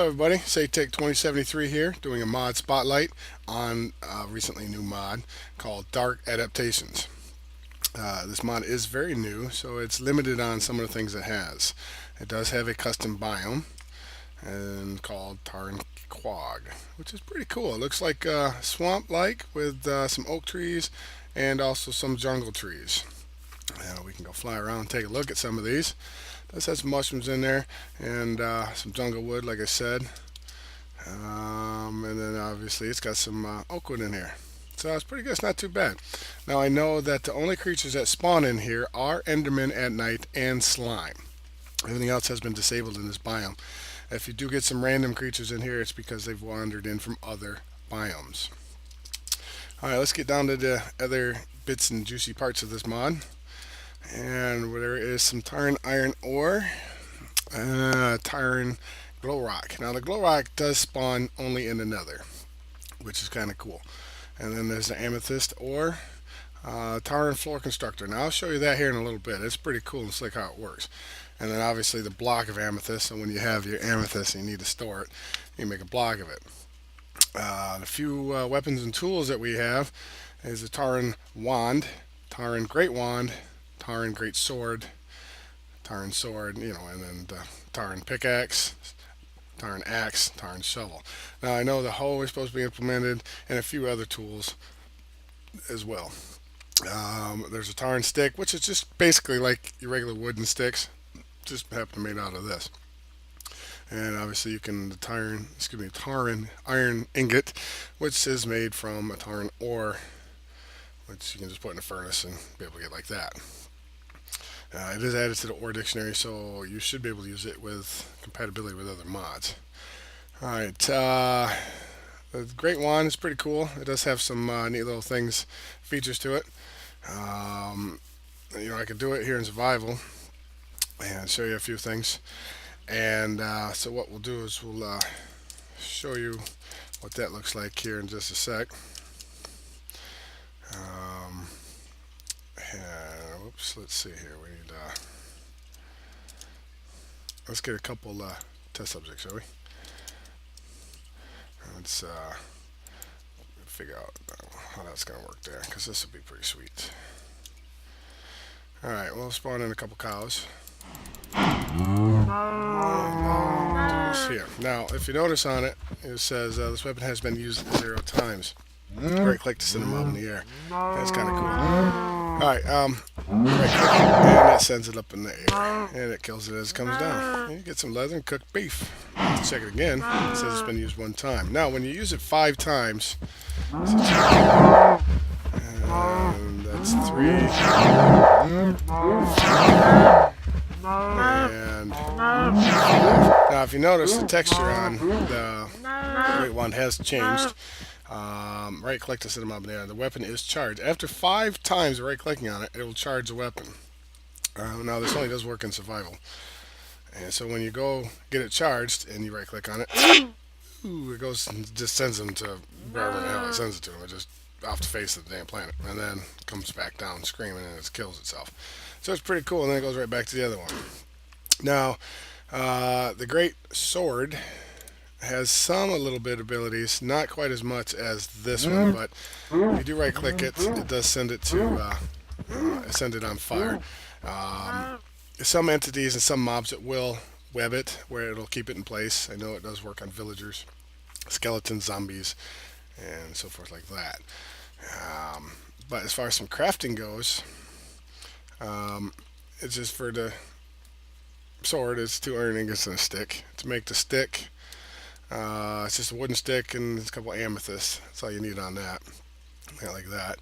Hello everybody, SayTech 2073 here, doing a mod spotlight on a recently new mod called Dark Adaptations. This mod is very new, so it's limited on some of the things it has. It does have a custom biome and called Tarn Quag, which is pretty cool. It looks like swamp-like with some oak trees and also some jungle trees. We can go fly around and take a look at some of these. This has some mushrooms in there and some jungle wood, like I said. And then obviously it's got some oak wood in here. So it's pretty good. It's not too bad. Now I know that the only creatures that spawn in here are Endermen at night and slime. Everything else has been disabled in this biome. If you do get some random creatures in here, it's because they've wandered in from other biomes. Alright, let's get down to the other bits and juicy parts of this mod. And there is some Tarn iron ore, Tarn glow rock. Now the glow rock does spawn only in the nether, which is kind of cool. And then there's the amethyst ore, Tarn floor constructor. Now I'll show you that here in a little bit. It's pretty cool and slick how it works. And then obviously the block of amethyst. So when you have your amethyst and you need to store it, you make a block of it. The few weapons and tools that we have is a Tarn wand, Tarn great wand, Tarn great sword, Tarn sword, and then the Tarn pickaxe, Tarn axe, Tarn shovel. Now I know the hoe is supposed to be implemented and a few other tools as well. There's a Tarn stick, which is just basically like your regular wooden sticks, just happen to be made out of this. And obviously you can the Tarn iron ingot, which is made from a Tarn ore, which you can just put in a furnace and be able to get like that. It is added to the ore dictionary, so you should be able to use it with compatibility with other mods. Alright, the Great Wand is pretty cool. It does have some neat little features to it. I could do it here in survival and show you a few things. And so what we'll do is we'll show you what that looks like here in just a sec. Whoops, let's see here. We need let's get a couple test subjects, shall we? Let's figure out how that's going to work there, because this will be pretty sweet. Alright, we'll spawn in a couple cows. And, here. Now, if you notice on it, it says this weapon has been used 0 times. Right click to send them up in the air. That's kind of cool. Alright, right click, and that sends it up in the air. And it kills it as it comes down. And you get some leather and cooked beef. Check it again. It says it's been used 1 time. Now, when you use it 5 times, and that's 3. And now, if you notice, the texture on the Great Wand has changed. Right click to set them up in the air. The weapon is charged. After 5 times right clicking on it, it will charge the weapon. Now, this only does work in survival. And so when you go get it charged and you right click on it, it goes and just sends them to wherever the hell it sends it to them. It just off the face of the damn planet, and then comes back down screaming and it kills itself. So it's pretty cool, and then it goes right back to the other one. Now, the Great Sword has a little bit abilities, not quite as much as this one, but if you do right click it, it does send it to send it on fire. Some entities and some mobs it will web it, where it'll keep it in place. I know it does work on villagers, skeletons, zombies, and so forth like that. But as far as some crafting goes, it's just for the sword, it's 2 iron ingots and a stick. To make the stick, it's just a wooden stick and a couple amethysts. That's all you need on that. Like that.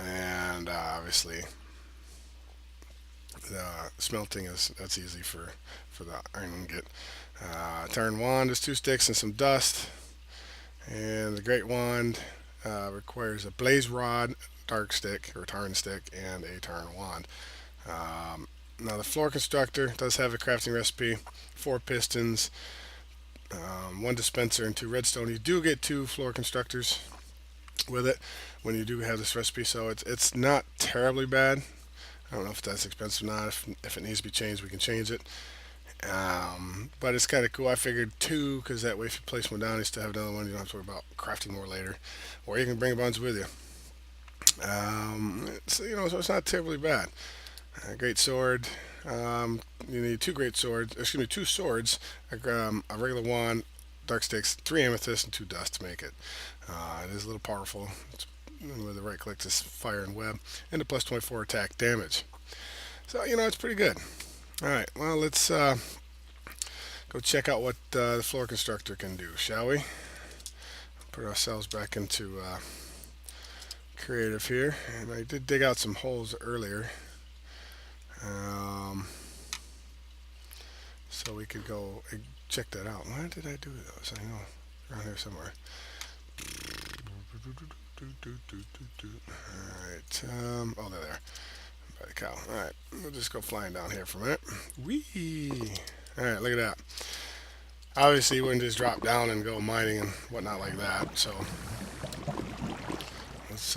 And obviously the smelting that's easy for the iron ingot. Tarn wand is 2 sticks and some dust. And the Great Wand requires a blaze rod, dark stick or Tarn stick, and a Tarn wand. Now the floor constructor does have a crafting recipe: 4 pistons, 1 dispenser, and 2 redstone. You do get 2 floor constructors with it when you do have this recipe, so it's not terribly bad. I don't know if that's expensive or not. If it needs to be changed, we can change it. but it's kind of cool. I figured two because that way if you place one down, you still have another one. You don't have to worry about crafting more later, or you can bring a bunch with you. So it's not terribly bad. Great sword. You need two great swords. Excuse me, two swords. A regular wand, dark sticks, three amethyst, and two dust to make it. It is a little powerful. It's, with the right click to fire and web, and a plus 24 attack damage. So it's pretty good. All right. Well, let's go check out what the floor constructor can do, shall we? Put ourselves back into creative here, and I did dig out some holes earlier. So we could go check that out. Why did I do those? I know around here somewhere. Alright, oh, they're there. By the cow. Alright, we'll just go flying down here for a minute. Whee! Alright, look at that. Obviously, you wouldn't just drop down and go mining and whatnot like that, so let's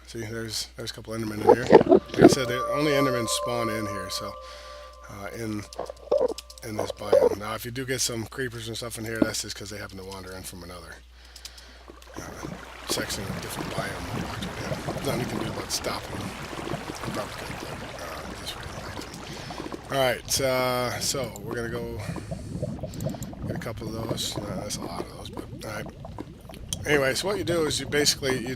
see, there's a couple Endermen in here. Like I said, the only Endermen spawn in here, so in this biome. Now, if you do get some creepers and stuff in here, that's just because they happen to wander in from another section of a different biome. There's nothing you can do about stopping them. I'm probably good, just for Alright, so we're going to go get a couple of those. No, that's a lot of those, but alright. Anyway, so what you do is you basically,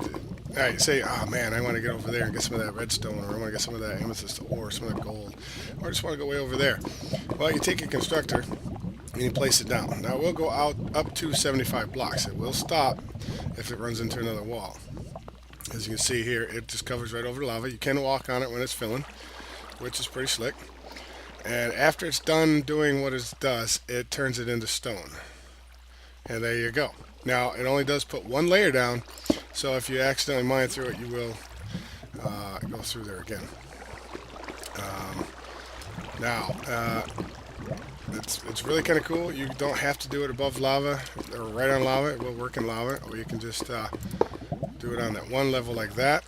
alright, say, oh man, I want to get over there and get some of that redstone, or I want to get some of that amethyst ore, some of that gold, or I just want to go way over there. Well, you take your constructor and you place it down. Now, it will go out up to 75 blocks. It will stop if it runs into another wall. As you can see here, it just covers right over the lava. You can walk on it when it's filling, which is pretty slick. And after it's done doing what it does, it turns it into stone. And there you go. Now, it only does put one layer down, so if you accidentally mine through it, you will go through there again. Now, it's really kind of cool. You don't have to do it above lava or right on lava. It will work in lava, or you can just do it on that one level like that.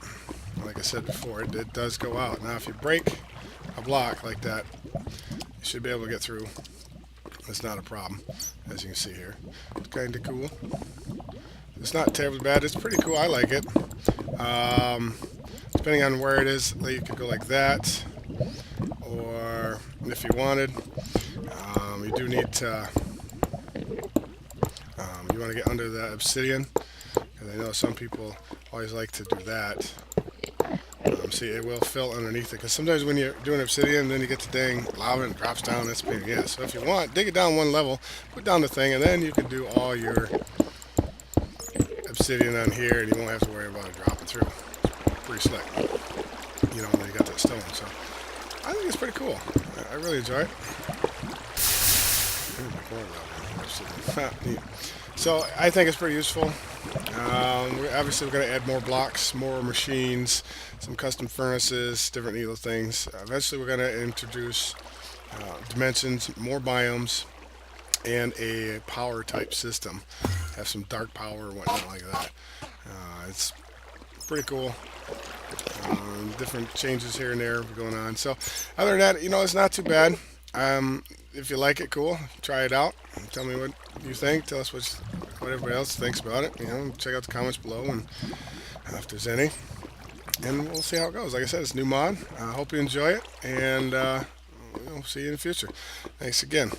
Like I said before, it does go out. Now, if you break a block like that, you should be able to get through. It's not a problem, as you can see here. It's kind of cool. It's not terribly bad. It's pretty cool. I like it. Depending on where it is, you could go like that, or if you wanted, you do need to. You want to get under the obsidian, because I know some people always like to do that. See, it will fill underneath it, because sometimes when you're doing obsidian, then you get the dang lava and it drops down. That's a pain in the ass. So if you want, dig it down one level, put down the thing, and then you can do all your obsidian on here, and you won't have to worry about it dropping through. It's pretty slick, when you got that stone. So I think it's pretty cool. I really enjoy it. So I think it's pretty useful. Obviously, we're going to add more blocks, more machines, some custom furnaces, different little things. Eventually, we're going to introduce dimensions, more biomes, and a power type system. Have some dark power or whatnot like that. It's pretty cool. Different changes here and there going on. So other than that, it's not too bad. If you like it, cool. Try it out. Tell me what you think. Tell us what everybody else thinks about it. Check out the comments below and if there's any. And we'll see how it goes. Like I said, it's a new mod. I hope you enjoy it, and we'll see you in the future. Thanks again.